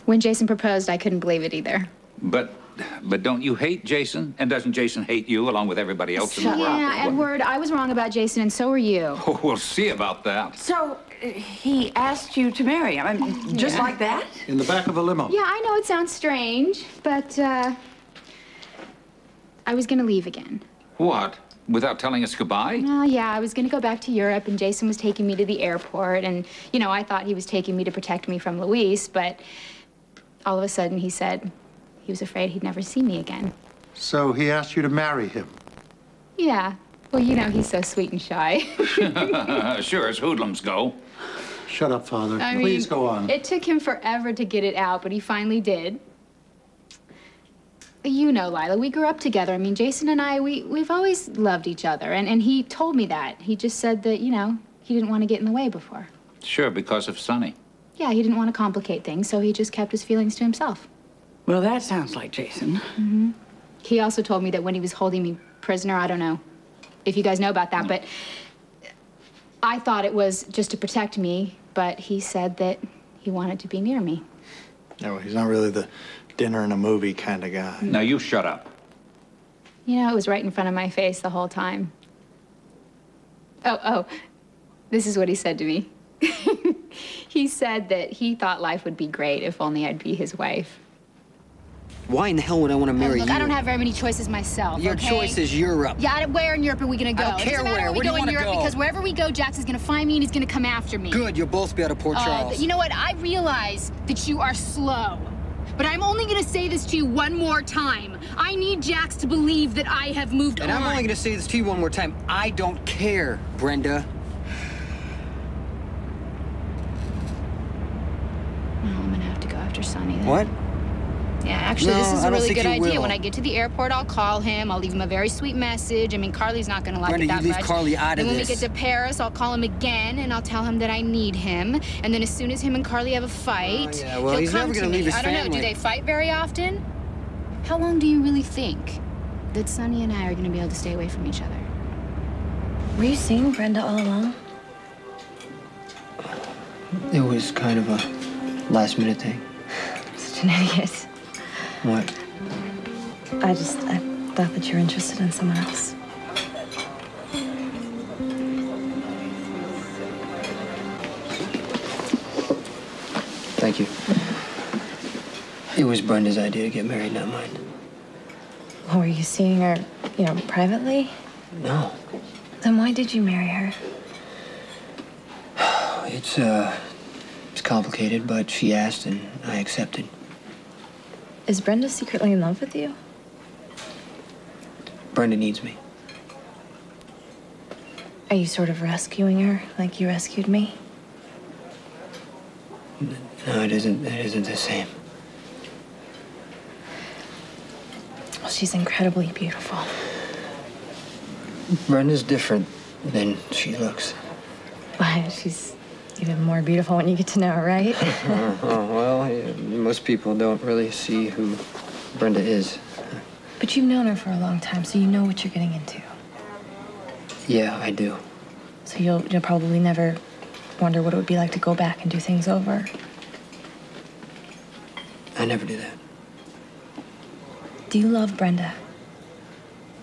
When Jason proposed, I couldn't believe it either. But don't you hate Jason? And doesn't Jason hate you along with everybody else in the world? Yeah, Edward, I was wrong about Jason, and so were you. Oh, we'll see about that. So, he asked you to marry him, I mean, just like that? In the back of a limo. Yeah, I know it sounds strange, but, I was gonna leave again. What? Without telling us goodbye? Oh, yeah, I was gonna go back to Europe, and Jason was taking me to the airport, and, you know, I thought he was taking me to protect me from Luis, but all of a sudden he said he was afraid he'd never see me again. So he asked you to marry him? Yeah. Well, you know, he's so sweet and shy. Sure, as hoodlums go. Shut up, Father. I Please mean, go on. It took him forever to get it out, but he finally did. You know, Lila, we grew up together. I mean, Jason and I, we've always loved each other, and he told me that. He just said that, you know, he didn't want to get in the way before. Sure, because of Sonny. Yeah, he didn't want to complicate things, so he just kept his feelings to himself. Well, that sounds like Jason. Mm-hmm. He also told me that when he was holding me prisoner, I don't know if you guys know about that, but I thought it was just to protect me, but he said that he wanted to be near me. No, he's not really the dinner and a movie kind of guy. Now, you shut up. You know, it was right in front of my face the whole time. Oh, this is what he said to me. He said that he thought life would be great if only I'd be his wife. Why in the hell would I want to marry Look, you? I don't have very many choices myself, Your okay? choice is Europe. Yeah, where in Europe are we gonna go? I don't care It doesn't matter where. Where do you we want go to in Europe, go? because wherever we go, Jax is gonna find me and he's gonna come after me. Good, you'll both be out of Port Charles. You know what? I realize that you are slow. But I'm only gonna say this to you one more time. I need Jax to believe that I have moved on. And I'm only gonna say this to you one more time. I don't care, Brenda. Oh, I'm gonna have to go after Sonny then. What? Yeah, actually, No, this is I a don't really think good you idea. will. When I get to the airport, I'll call him. I'll leave him a very sweet message. I mean, Carly's not gonna like Brenda, it that you leave much. Carly out of Then when this. we get to Paris, I'll call him again, and I'll tell him that I need him. And then as soon as him and Carly have a fight, yeah, well, he'll he's come never to gonna me. leave his I don't know, family. do they fight very often? How long do you really think that Sonny and I are gonna be able to stay away from each other? Were you seeing Brenda all along? It was kind of a last-minute thing. Such an idiot. What? I thought that you were interested in someone else. Thank you. It was Brenda's idea to get married, not mine. Well, were you seeing her, you know, privately? No. Then why did you marry her? It's complicated, but she asked and I accepted. Is Brenda secretly in love with you? Brenda needs me. Are you sort of rescuing her like you rescued me? No, it isn't the same. Well, she's incredibly beautiful. Brenda's different than she looks. Why, she's even more beautiful when you get to know her, right? Well, yeah, most people don't really see who Brenda is. But you've known her for a long time, so you know what you're getting into. Yeah, I do. So you'll probably never wonder what it would be like to go back and do things over. I never do that. Do you love Brenda?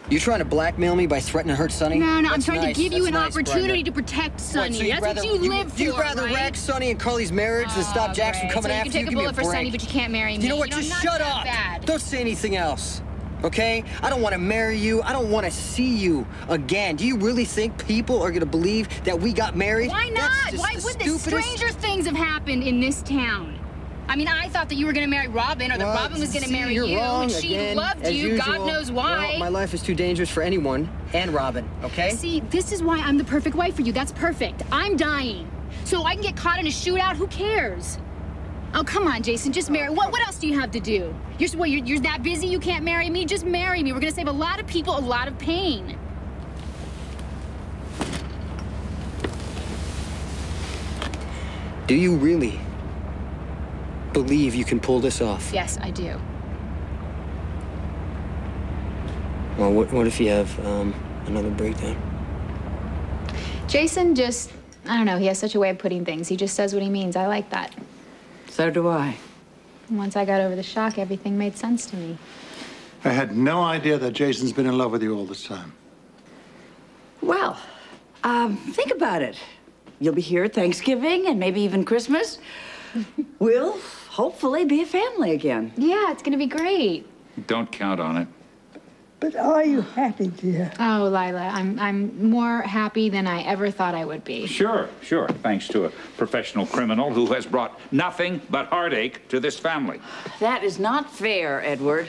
You trying to blackmail me by threatening to hurt Sonny? No, I'm That's trying nice. to give you That's an nice, opportunity Brenda. to protect Sonny. What, so That's what you live for, You'd rather right? wreck Sonny and Carly's marriage than stop Jax from coming so after you. you? Can take a bullet for Sonny, but you can't marry me. You know what? Just not shut that up. bad. Don't say anything else. Okay? I don't want to marry you. I don't want to see you again. Do you really think people are going to believe that we got married? Why not? That's just Why the would the stupidest... stranger things have happened in this town? I mean, I thought that you were going to marry Robin, or that Robin was going to marry you're you, wrong and she again, loved as you. usual. God knows why. Well, my life is too dangerous for anyone, and Robin, okay? See, this is why I'm the perfect wife for you. That's perfect. I'm dying. So I can get caught in a shootout, who cares? Oh, come on, Jason, just marry. What else do you have to do? You're that busy you can't marry me? Just marry me. We're gonna save a lot of people a lot of pain. Do you really believe you can pull this off? Yes, I do. Well, what if you have another breakdown? Jason just, I don't know, he has such a way of putting things. He just says what he means. I like that. So do I. Once I got over the shock, everything made sense to me. I had no idea that Jason's been in love with you all this time. Well, think about it. You'll be here at Thanksgiving and maybe even Christmas. We'll hopefully be a family again. Yeah, it's gonna be great. Don't count on it. But are you happy, dear? Oh, Lila, I'm more happy than I ever thought I would be. Sure, sure. Thanks to a professional criminal who has brought nothing but heartache to this family. That is not fair, Edward.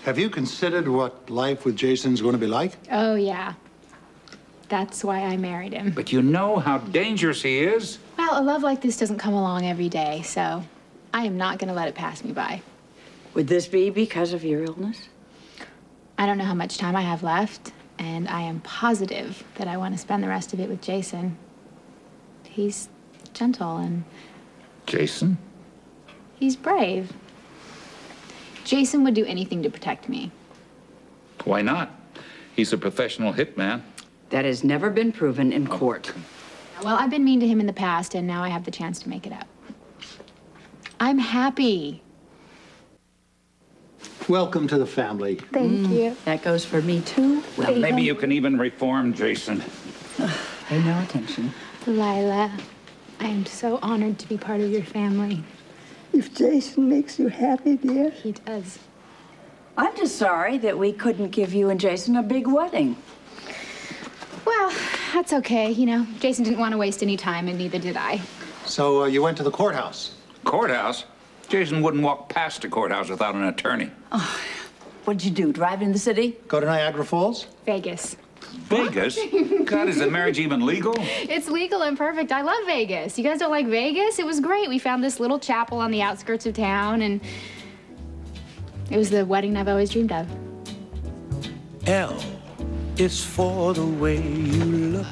Have you considered what life with Jason's going to be like? Oh, yeah. That's why I married him. But you know how dangerous he is. Well, a love like this doesn't come along every day, so I am not gonna let it pass me by. Would this be because of your illness? I don't know how much time I have left, and I am positive that I want to spend the rest of it with Jason. He's gentle and Jason? he's brave. Jason would do anything to protect me. Why not? He's a professional hitman. That has never been proven in court. Well, I've been mean to him in the past, and now I have the chance to make it up. I'm happy. Welcome to the family. Thank you. That goes for me, too. Well, Maybe you can even reform Jason. pay no attention. Lila, I am so honored to be part of your family. If Jason makes you happy, dear. He does. I'm just sorry that we couldn't give you and Jason a big wedding. Well, that's okay. You know, Jason didn't want to waste any time, and neither did I. So you went to the courthouse? Courthouse? Jason wouldn't walk past a courthouse without an attorney. What'd you do, drive in the city? Go to Niagara Falls? Vegas. Vegas? God, is the marriage even legal? It's legal and perfect. I love Vegas. You guys don't like Vegas? It was great. We found this little chapel on the outskirts of town, and it was the wedding I've always dreamed of. L is for the way you look.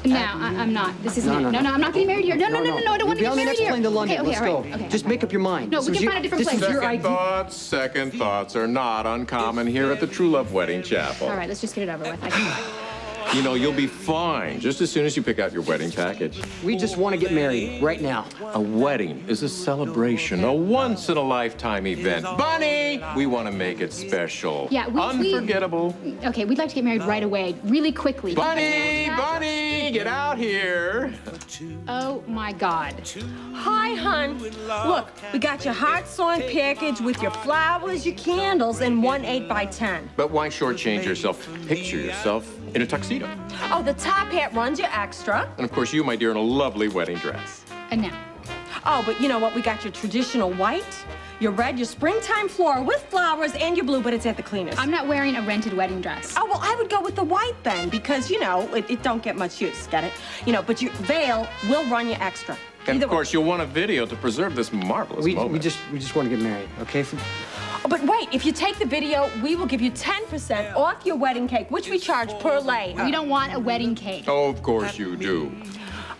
No, I'm not. This isn't it. No, I'm not getting married here. No, I don't want to Be get on the married next here. plane to London. Okay, Let's all go. right. Okay, Just make up your mind. No, we can find a different place. Second thoughts are not uncommon here at the True Love Wedding Chapel. All right, let's just get it over with. I can... You know, you'll be fine just as soon as you pick out your wedding package. We just want to get married right now. A wedding is a celebration, a once-in-a-lifetime event. Bunny, we want to make it special. Yeah, unforgettable. Okay, we'd like to get married right away, really quickly. Bunny, get out here. Oh, my God. Hi, hon. Look, we got your heart-sewing package with your flowers, your candles, and one 8x10. But why shortchange yourself? Picture yourself in a tuxedo. Oh, the top hat runs you extra. And of course, you, my dear, in a lovely wedding dress. And now. Oh, but you know what? We got your traditional white, your red, your springtime floral with flowers, and your blue, but it's at the cleaners. I'm not wearing a rented wedding dress. Oh, well, I would go with the white then, because, you know, it don't get much use, get it? You know, but your veil will run you extra. And of course, you'll want a video to preserve this marvelous moment. We just want to get married, okay? Oh, but wait, if you take the video, we will give you 10% off your wedding cake, which we charge per lay. We don't want a wedding cake. Oh, of course you do.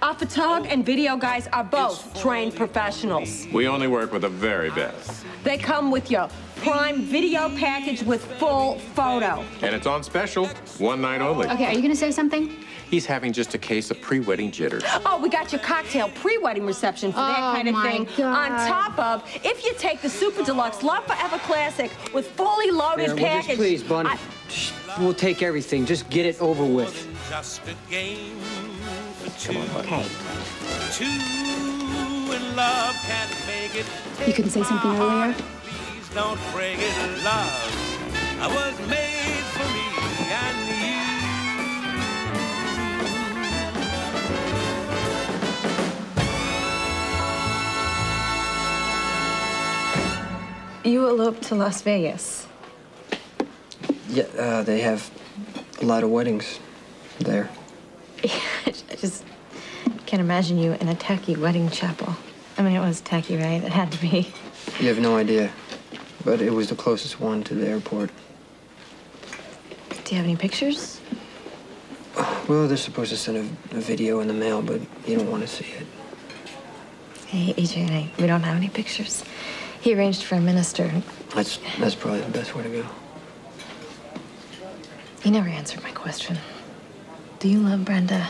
Our photog and video guys are both trained professionals. We only work with the very best. They come with your prime video package with full photo. And it's on special, one night only. Okay, are you gonna say something? He's having just a case of pre-wedding jitters. Oh, we got your cocktail pre-wedding reception for that kind of thing. God. On top of, if you take the Super Deluxe Love Forever Classic with fully loaded package. Just please, Bunny. We'll take everything. Just get it over with. Just a game for Come on, Bunny. Okay. two in love can't make it. You couldn't say something earlier? Please don't break it, love. I was made for me and you. You eloped to Las Vegas. Yeah, they have a lot of weddings there. I just can't imagine you in a tacky wedding chapel. I mean, it was tacky, right? It had to be. You have no idea, but it was the closest one to the airport. Do you have any pictures? Well, they're supposed to send a video in the mail, but you don't want to see it. Hey, EJ and I, we don't have any pictures. He arranged for a minister. That's probably the best way to go. You never answered my question. Do you love Brenda?